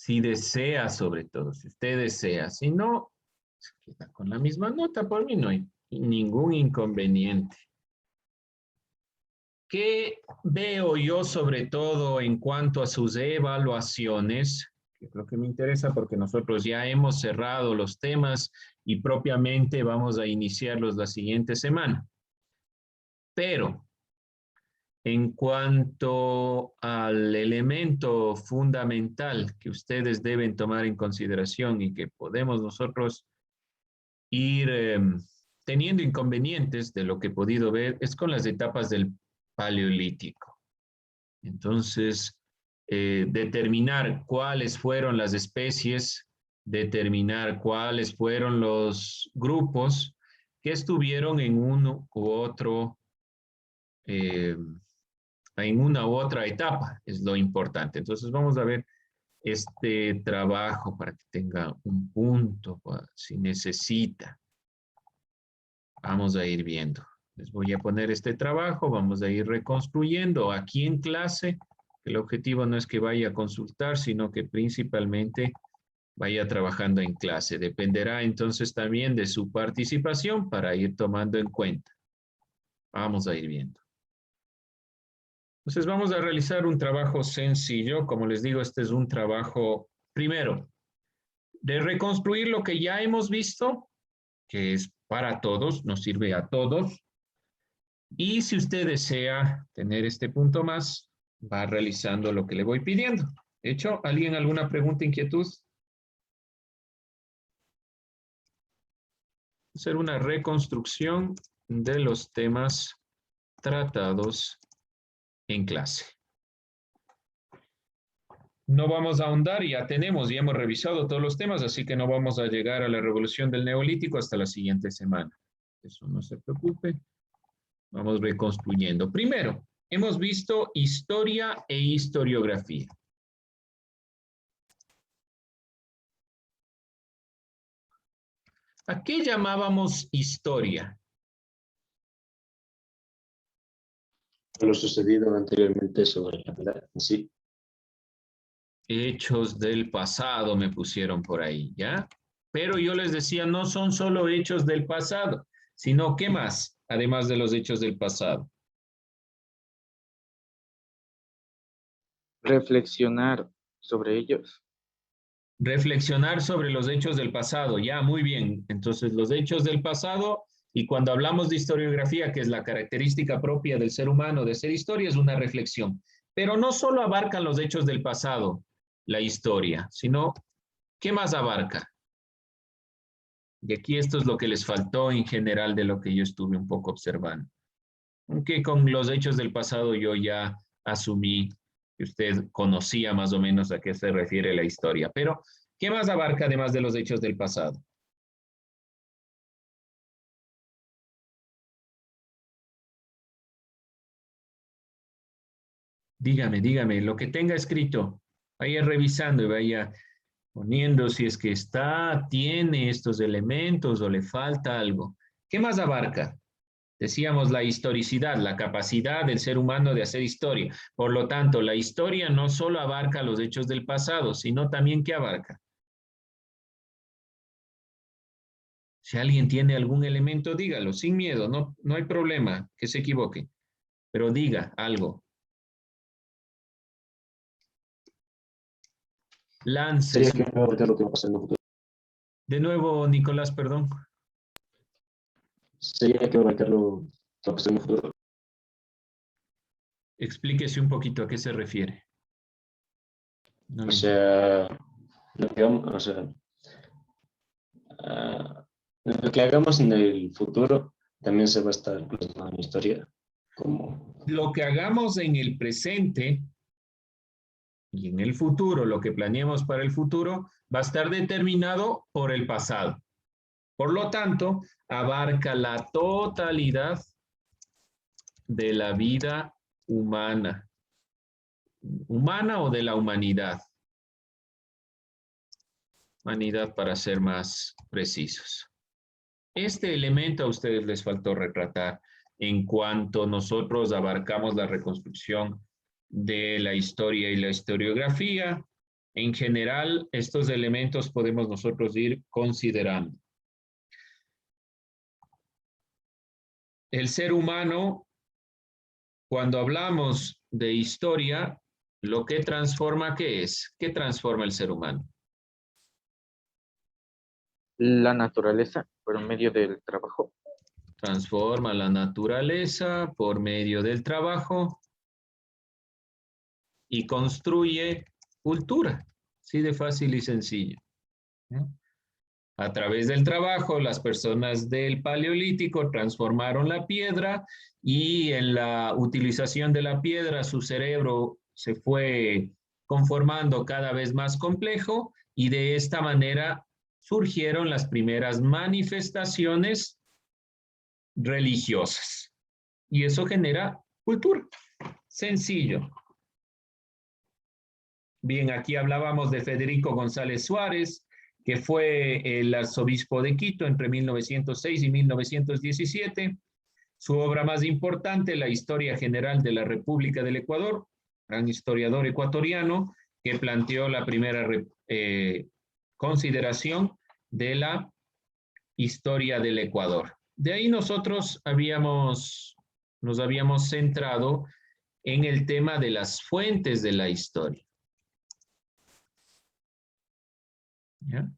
Si desea, sobre todo, si usted desea. Si no, se queda con la misma nota. Por mí no hay ningún inconveniente. ¿Qué veo yo sobre todo en cuanto a sus evaluaciones? Que creo que me interesa porque nosotros ya hemos cerrado los temas y propiamente vamos a iniciarlos la siguiente semana. Pero en cuanto al elemento fundamental que ustedes deben tomar en consideración y que podemos nosotros ir teniendo inconvenientes de lo que he podido ver, es con las etapas del Paleolítico. Entonces, determinar cuáles fueron las especies, determinar cuáles fueron los grupos que estuvieron en uno u otro en una u otra etapa, es lo importante. Entonces vamos a ver este trabajo para que tenga un punto, si necesita. Vamos a ir viendo. Les voy a poner este trabajo, vamos a ir reconstruyendo aquí en clase. El objetivo no es que vaya a consultar, sino que principalmente vaya trabajando en clase. Dependerá entonces también de su participación para ir tomando en cuenta. Vamos a ir viendo. Entonces vamos a realizar un trabajo sencillo. Como les digo, este es un trabajo, primero, de reconstruir lo que ya hemos visto, que es para todos, nos sirve a todos. Y si usted desea tener este punto más, va realizando lo que le voy pidiendo. ¿Hecho? ¿Alguien alguna pregunta, inquietud? Hacer una reconstrucción de los temas tratados en clase. No vamos a ahondar, ya hemos revisado todos los temas, así que no vamos a llegar a la revolución del Neolítico hasta la siguiente semana. Eso no se preocupe. Vamos reconstruyendo. Primero, hemos visto historia e historiografía. ¿A qué llamábamos historia? Lo sucedido anteriormente sobre la verdad en sí. Hechos del pasado me pusieron por ahí, ¿ya? Pero yo les decía, no son solo hechos del pasado, sino ¿qué más? Además de los hechos del pasado. Reflexionar sobre ellos. Reflexionar sobre los hechos del pasado, ya, muy bien. Entonces, los hechos del pasado, y cuando hablamos de historiografía, que es la característica propia del ser humano de hacer historia, es una reflexión. Pero no solo abarcan los hechos del pasado, la historia, sino ¿qué más abarca? Y aquí esto es lo que les faltó en general de lo que yo estuve un poco observando. Aunque con los hechos del pasado yo ya asumí que usted conocía más o menos a qué se refiere la historia. Pero, ¿qué más abarca además de los hechos del pasado? Dígame, lo que tenga escrito, vaya revisando y vaya poniendo si es que tiene estos elementos o le falta algo. ¿Qué más abarca? Decíamos la historicidad, la capacidad del ser humano de hacer historia. Por lo tanto, la historia no solo abarca los hechos del pasado, sino también ¿qué abarca? Si alguien tiene algún elemento, dígalo, sin miedo, no hay problema que se equivoque, pero diga algo. Lance. Sería que abarcar lo que va a pasar en el futuro. De nuevo, Nicolás, perdón. Sería que abarcar lo que va a pasar en el futuro. Explíquese un poquito a qué se refiere. No O sea, lo que vamos, o sea, lo que hagamos en el futuro también se va a estar plasmado en la historia. Como... Lo que hagamos en el presente y en el futuro, lo que planeemos para el futuro, va a estar determinado por el pasado. Por lo tanto, abarca la totalidad de la vida humana. ¿Humana o de la humanidad? Humanidad para ser más precisos. Este elemento a ustedes les faltó retratar en cuanto nosotros abarcamos la reconstrucción de la historia y la historiografía, En general, estos elementos podemos nosotros ir considerando. El ser humano, cuando hablamos de historia, lo que transforma, ¿qué es? ¿Qué transforma el ser humano? La naturaleza por medio del trabajo. Transforma la naturaleza por medio del trabajo y construye cultura, así de fácil y sencillo. A través del trabajo, las personas del Paleolítico transformaron la piedra y en la utilización de la piedra su cerebro se fue conformando cada vez más complejo y de esta manera surgieron las primeras manifestaciones religiosas. Y eso genera cultura. Sencillo. Bien, aquí hablábamos de Federico González Suárez, que fue el arzobispo de Quito entre 1906 y 1917. Su obra más importante, La Historia General de la República del Ecuador, gran historiador ecuatoriano, que planteó la primera consideración de la historia del Ecuador. De ahí nosotros nos habíamos centrado en el tema de las fuentes de la historia. ¿Ya?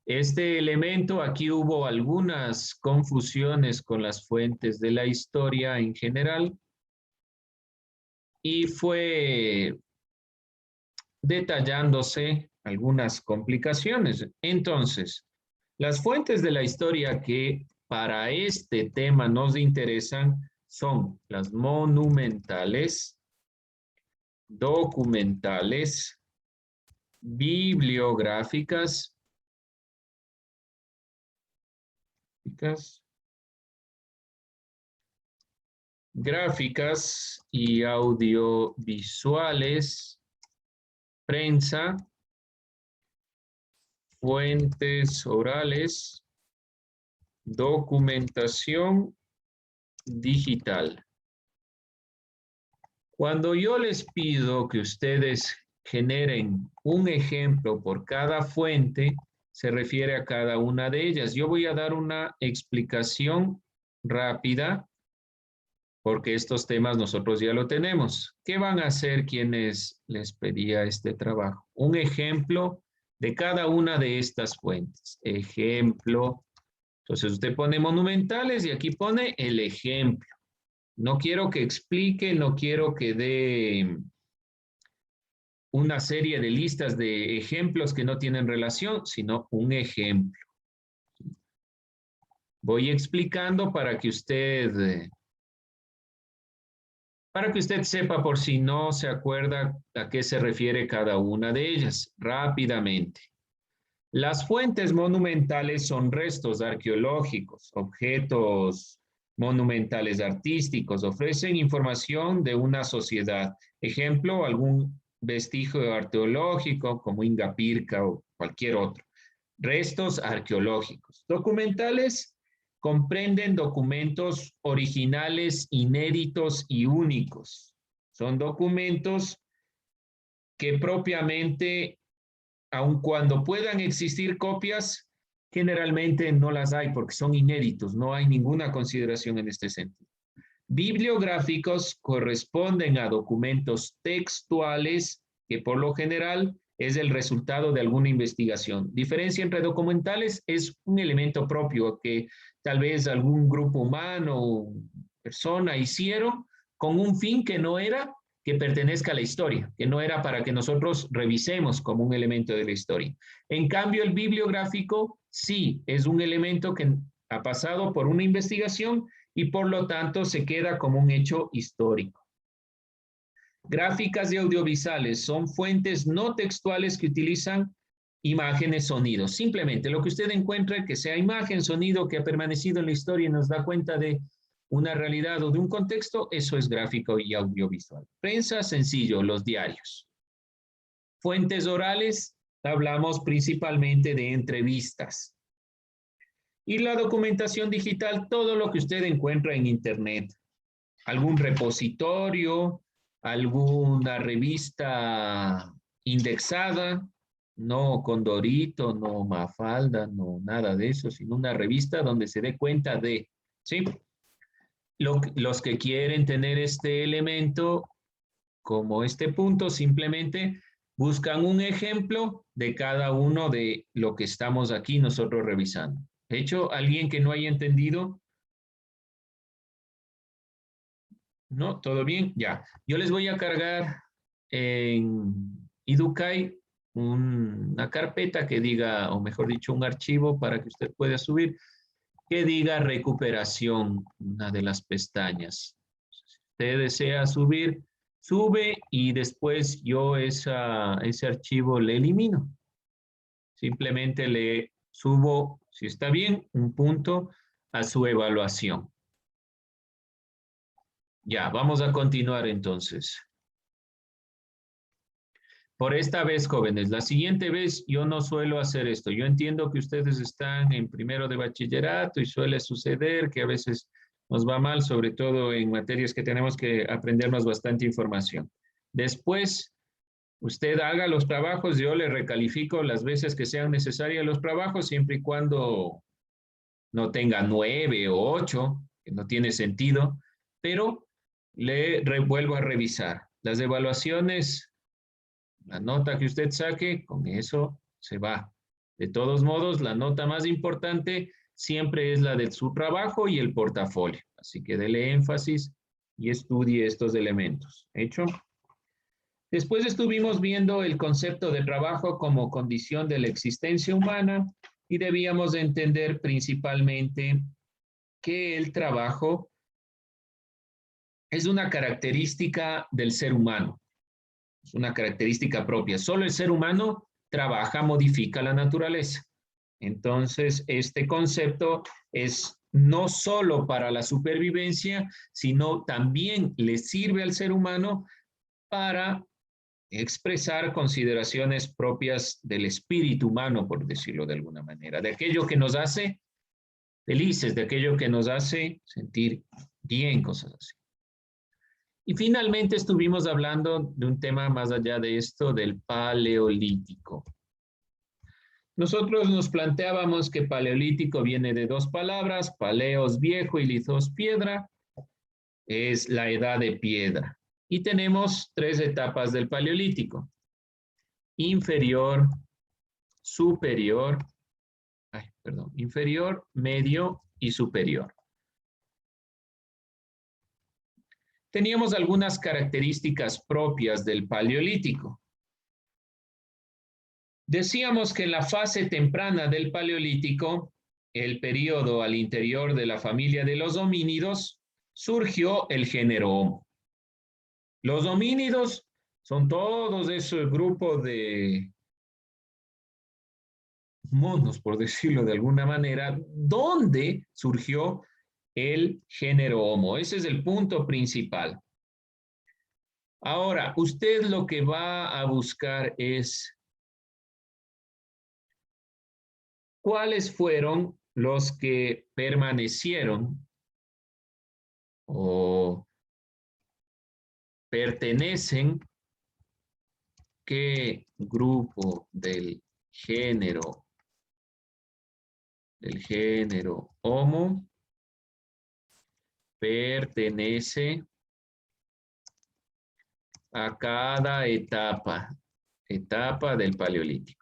Este elemento, aquí hubo algunas confusiones con las fuentes de la historia en general y fue detallándose algunas complicaciones. Entonces, las fuentes de la historia que para este tema nos interesan son las monumentales, documentales, bibliográficas, gráficas y audiovisuales, prensa, fuentes orales, documentación digital. Cuando yo les pido que ustedes generen un ejemplo por cada fuente, se refiere a cada una de ellas. Yo voy a dar una explicación rápida porque estos temas nosotros ya lo tenemos. ¿Qué van a hacer quienes les pedía este trabajo? Un ejemplo de cada una de estas fuentes. Ejemplo. Entonces usted pone monumentales y aquí pone el ejemplo. No quiero que explique, no quiero que dé una serie de listas de ejemplos que no tienen relación, sino un ejemplo. Voy explicando para que usted sepa por si no se acuerda a qué se refiere cada una de ellas, rápidamente. Las fuentes monumentales son restos arqueológicos, objetos monumentales artísticos, ofrecen información de una sociedad. Ejemplo, algún vestigio arqueológico como Ingapirca o cualquier otro. Restos arqueológicos. Documentales comprenden documentos originales, inéditos y únicos. Son documentos que propiamente, aun cuando puedan existir copias, generalmente no las hay porque son inéditos, no hay ninguna consideración en este sentido. Bibliográficos corresponden a documentos textuales que por lo general es el resultado de alguna investigación. Diferencia entre documentales es un elemento propio que tal vez algún grupo humano o persona hicieron con un fin que no era que pertenezca a la historia, que no era para que nosotros revisemos como un elemento de la historia. En cambio, el bibliográfico sí es un elemento que ha pasado por una investigación y por lo tanto se queda como un hecho histórico. Gráficas y audiovisuales son fuentes no textuales que utilizan imágenes, sonidos. Simplemente lo que usted encuentre que sea imagen, sonido, que ha permanecido en la historia y nos da cuenta de una realidad o de un contexto, eso es gráfico y audiovisual. Prensa, sencillo, los diarios. Fuentes orales, hablamos principalmente de entrevistas. Y la documentación digital, todo lo que usted encuentra en Internet. Algún repositorio, alguna revista indexada, no Condorito, no Mafalda, no nada de eso, sino una revista donde se dé cuenta de, ¿sí? Los que quieren tener este elemento como este punto, simplemente buscan un ejemplo de cada uno de lo que estamos aquí nosotros revisando. De hecho, ¿alguien que no haya entendido? ¿No? ¿Todo bien? Ya. Yo les voy a cargar en Educay una carpeta que diga, o mejor dicho, un archivo para que usted pueda subir, que diga recuperación, una de las pestañas. Si usted desea subir, sube y después yo ese archivo le elimino. Simplemente le subo, si está bien, un punto a su evaluación. Ya, vamos a continuar entonces. Por esta vez, jóvenes, la siguiente vez yo no suelo hacer esto. Yo entiendo que ustedes están en primero de bachillerato y suele suceder que a veces nos va mal, sobre todo en materias que tenemos que aprendernos bastante información. Después, usted haga los trabajos, yo le recalifico las veces que sean necesarias los trabajos, siempre y cuando no tenga 9 o 8, que no tiene sentido, pero le vuelvo a revisar. Las evaluaciones, la nota que usted saque, con eso se va. De todos modos, la nota más importante siempre es la de su trabajo y el portafolio. Así que dele énfasis y estudie estos elementos. ¿Hecho? Después estuvimos viendo el concepto de trabajo como condición de la existencia humana y debíamos de entender principalmente que el trabajo es una característica del ser humano. Es una característica propia. Solo el ser humano trabaja, modifica la naturaleza. Entonces, este concepto es no solo para la supervivencia, sino también le sirve al ser humano para expresar consideraciones propias del espíritu humano, por decirlo de alguna manera, de aquello que nos hace felices, de aquello que nos hace sentir bien, cosas así. Y finalmente estuvimos hablando de un tema más allá de esto, del paleolítico. Nosotros nos planteábamos que paleolítico viene de dos palabras, paleos viejo y lithos piedra, es la edad de piedra. Y tenemos tres etapas del paleolítico: inferior, superior, inferior, medio y superior. Teníamos algunas características propias del paleolítico. Decíamos que en la fase temprana del paleolítico, el periodo al interior de la familia de los homínidos, surgió el género Homo. Los homínidos son todos ese grupo de monos, por decirlo de alguna manera, donde surgió el género Homo. Ese es el punto principal. Ahora, usted lo que va a buscar es cuáles fueron los que permanecieron o pertenecen, qué grupo del género Homo pertenece a cada etapa del paleolítico.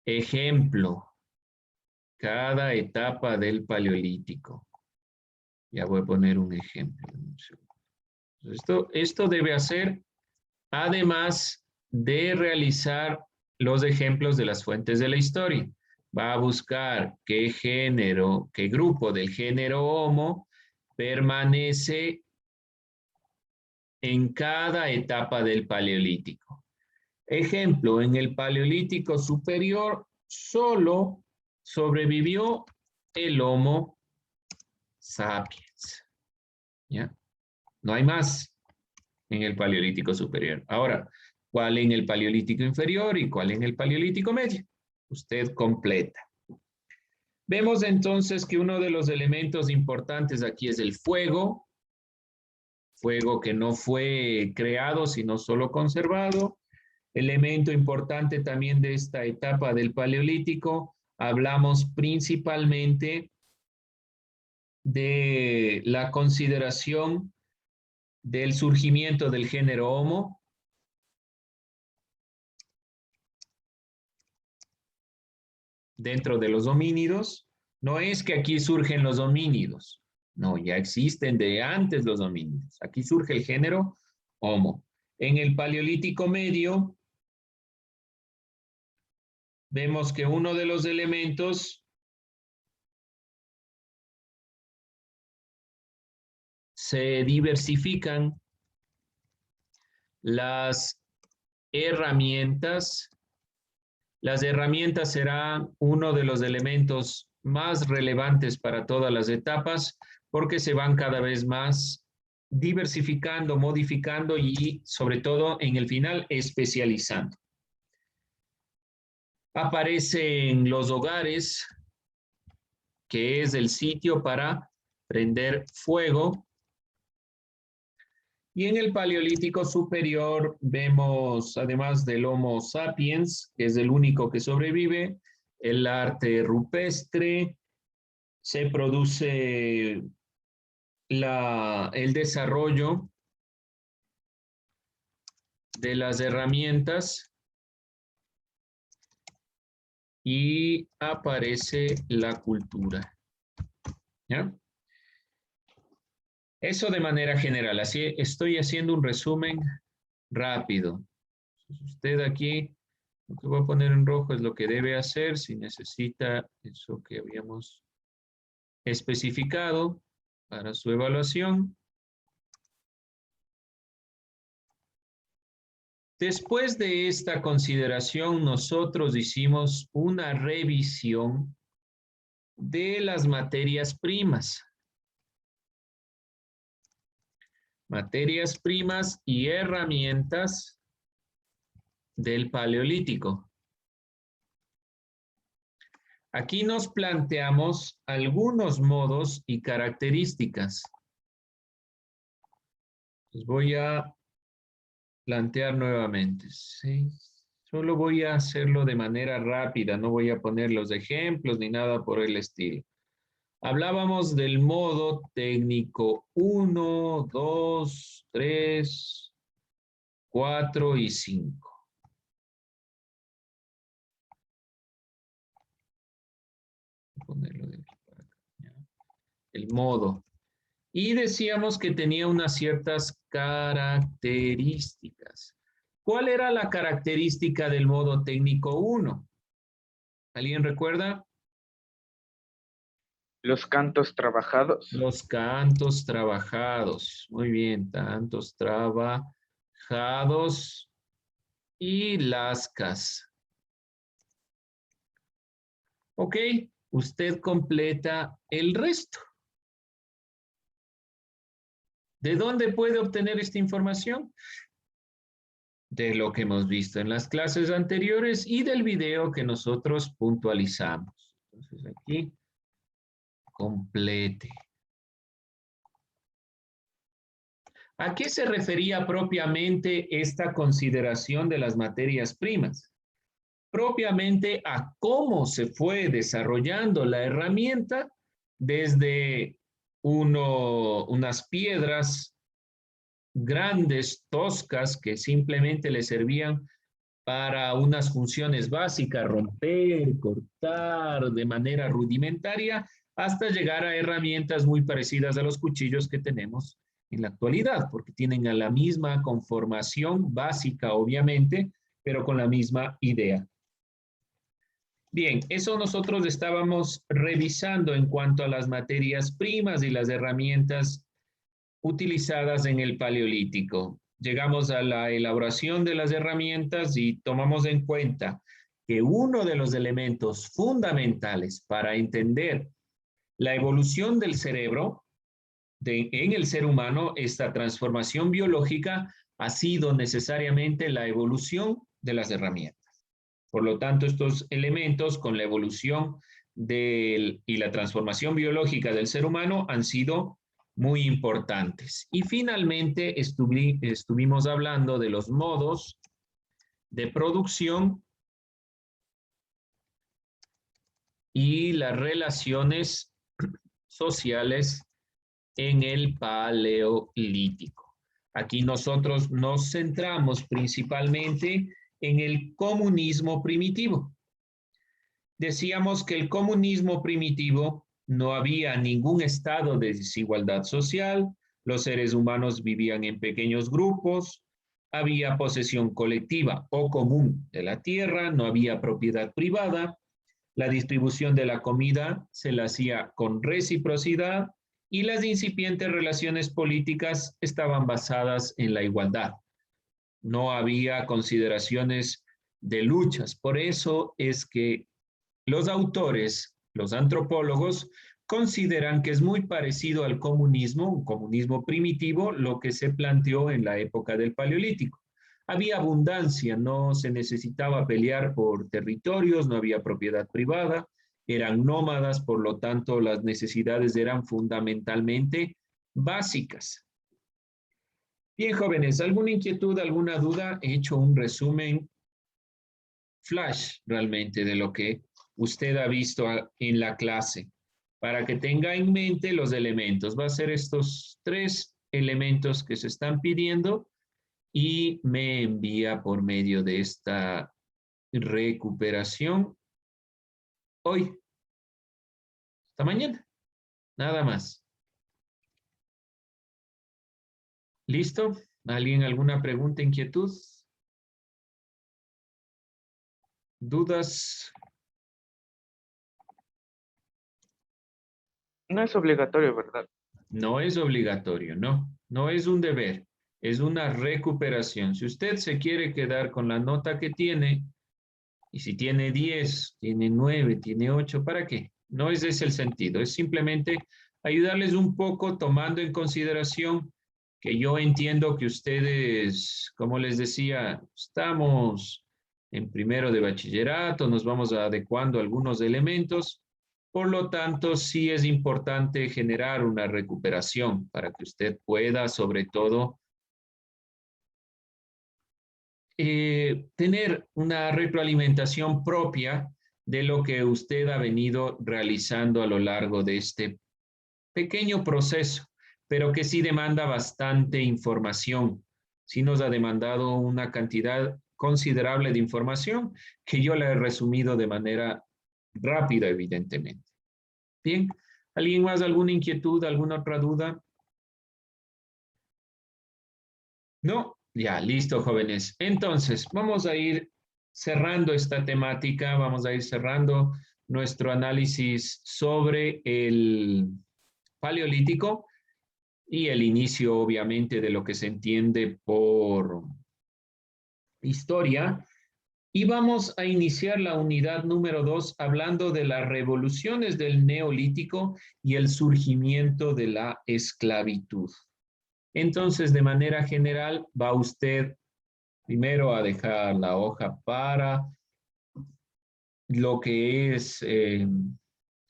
Ejemplo, cada etapa del paleolítico. Ya voy a poner un ejemplo. Esto debe hacer, además de realizar los ejemplos de las fuentes de la historia. Va a buscar qué género, qué grupo del género Homo permanece en cada etapa del paleolítico. Ejemplo, en el paleolítico superior solo sobrevivió el Homo sapiens. ¿Ya? No hay más en el paleolítico superior. Ahora, ¿cuál en el paleolítico inferior y cuál en el paleolítico medio? Usted completa. Vemos entonces que uno de los elementos importantes aquí es el fuego, fuego que no fue creado, sino solo conservado. Elemento importante también de esta etapa del Paleolítico, hablamos principalmente de la consideración del surgimiento del género Homo, dentro de los homínidos. No es que aquí surgen los homínidos, no, ya existen de antes los homínidos. Aquí surge el género Homo. En el Paleolítico Medio, vemos que uno de los elementos se diversifican las herramientas. Las herramientas serán uno de los elementos más relevantes para todas las etapas porque se van cada vez más diversificando, modificando y sobre todo en el final especializando. Aparecen los hogares, que es el sitio para prender fuego. Y en el Paleolítico Superior vemos, además del Homo sapiens, que es el único que sobrevive, el arte rupestre, se produce el desarrollo de las herramientas y aparece la cultura. ¿Ya? Eso de manera general. Así estoy haciendo un resumen rápido. Usted aquí, lo que voy a poner en rojo es lo que debe hacer si necesita eso que habíamos especificado para su evaluación. Después de esta consideración, nosotros hicimos una revisión de las materias primas. Materias primas y herramientas del Paleolítico. Aquí nos planteamos algunos modos y características. Les voy a plantear nuevamente. ¿Sí? Solo voy a hacerlo de manera rápida, no voy a poner los ejemplos ni nada por el estilo. Hablábamos del modo técnico 1, 2, 3, 4 y 5. Ponerlo de aquí para acá. El modo. Y decíamos que tenía unas ciertas características. ¿Cuál era la característica del modo técnico 1? ¿Alguien recuerda? Los cantos trabajados. Los cantos trabajados. Muy bien, tantos trabajados y lascas. Ok, usted completa el resto. ¿De dónde puede obtener esta información? De lo que hemos visto en las clases anteriores y del video que nosotros puntualizamos. Entonces aquí, complete. ¿A qué se refería propiamente esta consideración de las materias primas? Propiamente a cómo se fue desarrollando la herramienta desde unas piedras grandes, toscas, que simplemente le servían para unas funciones básicas, romper, cortar de manera rudimentaria, hasta llegar a herramientas muy parecidas a los cuchillos que tenemos en la actualidad, porque tienen a la misma conformación básica, obviamente, pero con la misma idea. Bien, eso nosotros estábamos revisando en cuanto a las materias primas y las herramientas utilizadas en el Paleolítico. Llegamos a la elaboración de las herramientas y tomamos en cuenta que uno de los elementos fundamentales para entender la evolución del cerebro en el ser humano, esta transformación biológica, ha sido necesariamente la evolución de las herramientas. Por lo tanto, estos elementos con la evolución y la transformación biológica del ser humano han sido muy importantes. Y finalmente estuvimos hablando de los modos de producción y las relaciones sociales en el Paleolítico. Aquí nosotros nos centramos principalmente en el comunismo primitivo. Decíamos que el comunismo primitivo no había ningún estado de desigualdad social, los seres humanos vivían en pequeños grupos, había posesión colectiva o común de la tierra, no había propiedad privada, la distribución de la comida se la hacía con reciprocidad y las incipientes relaciones políticas estaban basadas en la igualdad. No había consideraciones de luchas. Por eso es que los autores, los antropólogos, consideran que es muy parecido al comunismo, un comunismo primitivo, lo que se planteó en la época del Paleolítico. Había abundancia, no se necesitaba pelear por territorios, no había propiedad privada, eran nómadas, por lo tanto las necesidades eran fundamentalmente básicas. Bien, jóvenes, ¿alguna inquietud, alguna duda? He hecho un resumen flash realmente de lo que usted ha visto en la clase, para que tenga en mente los elementos. Va a ser estos 3 elementos que se están pidiendo y me envía por medio de esta recuperación hoy, hasta mañana, nada más. ¿Listo? ¿Alguien alguna pregunta, inquietud? ¿Dudas? No es obligatorio, ¿verdad? No es obligatorio, no. No es un deber, es una recuperación. Si usted se quiere quedar con la nota que tiene, y si tiene 10, tiene 9, tiene 8, ¿para qué? No es ese el sentido, es simplemente ayudarles un poco tomando en consideración que yo entiendo que ustedes, como les decía, estamos en primero de bachillerato, nos vamos adecuando a algunos elementos, por lo tanto, sí es importante generar una recuperación para que usted pueda, sobre todo, tener una retroalimentación propia de lo que usted ha venido realizando a lo largo de este pequeño proceso, pero que sí demanda bastante información. Sí nos ha demandado una cantidad considerable de información que yo la he resumido de manera rápida, evidentemente. Bien, ¿alguien más, alguna inquietud, alguna otra duda? No, ya, listo, jóvenes. Entonces, vamos a ir cerrando esta temática, vamos a ir cerrando nuestro análisis sobre el Paleolítico y el inicio, obviamente, de lo que se entiende por historia. Y vamos a iniciar la unidad número 2 hablando de las revoluciones del Neolítico y el surgimiento de la esclavitud. Entonces, de manera general, va usted primero a dejar la hoja para lo que es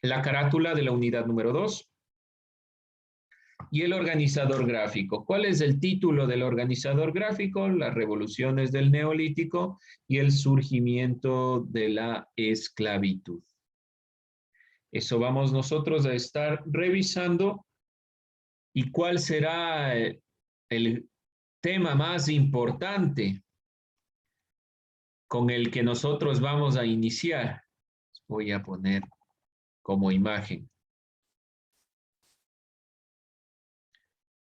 la carátula de la unidad número 2 y el organizador gráfico. ¿Cuál es el título del organizador gráfico? Las revoluciones del Neolítico y el surgimiento de la esclavitud. Eso vamos nosotros a estar revisando. ¿Y cuál será el tema más importante con el que nosotros vamos a iniciar? Voy a poner como imagen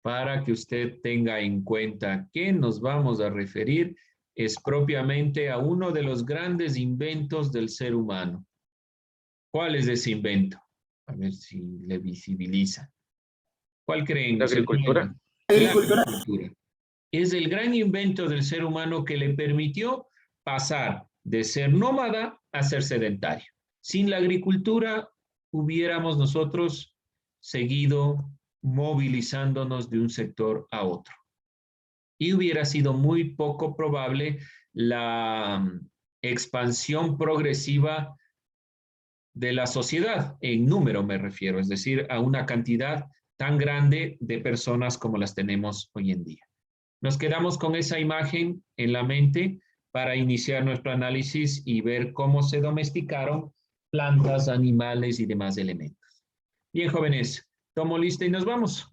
para que usted tenga en cuenta que nos vamos a referir es propiamente a uno de los grandes inventos del ser humano. ¿Cuál es ese invento? A ver si le visibiliza. ¿Cuál creen? La agricultura. La agricultura. Es el gran invento del ser humano que le permitió pasar de ser nómada a ser sedentario. Sin la agricultura hubiéramos nosotros seguido movilizándonos de un sector a otro. Y hubiera sido muy poco probable la expansión progresiva de la sociedad, en número me refiero, es decir, a una cantidad tan grande de personas como las tenemos hoy en día. Nos quedamos con esa imagen en la mente para iniciar nuestro análisis y ver cómo se domesticaron plantas, animales y demás elementos. Bien, jóvenes, tomo lista y nos vamos.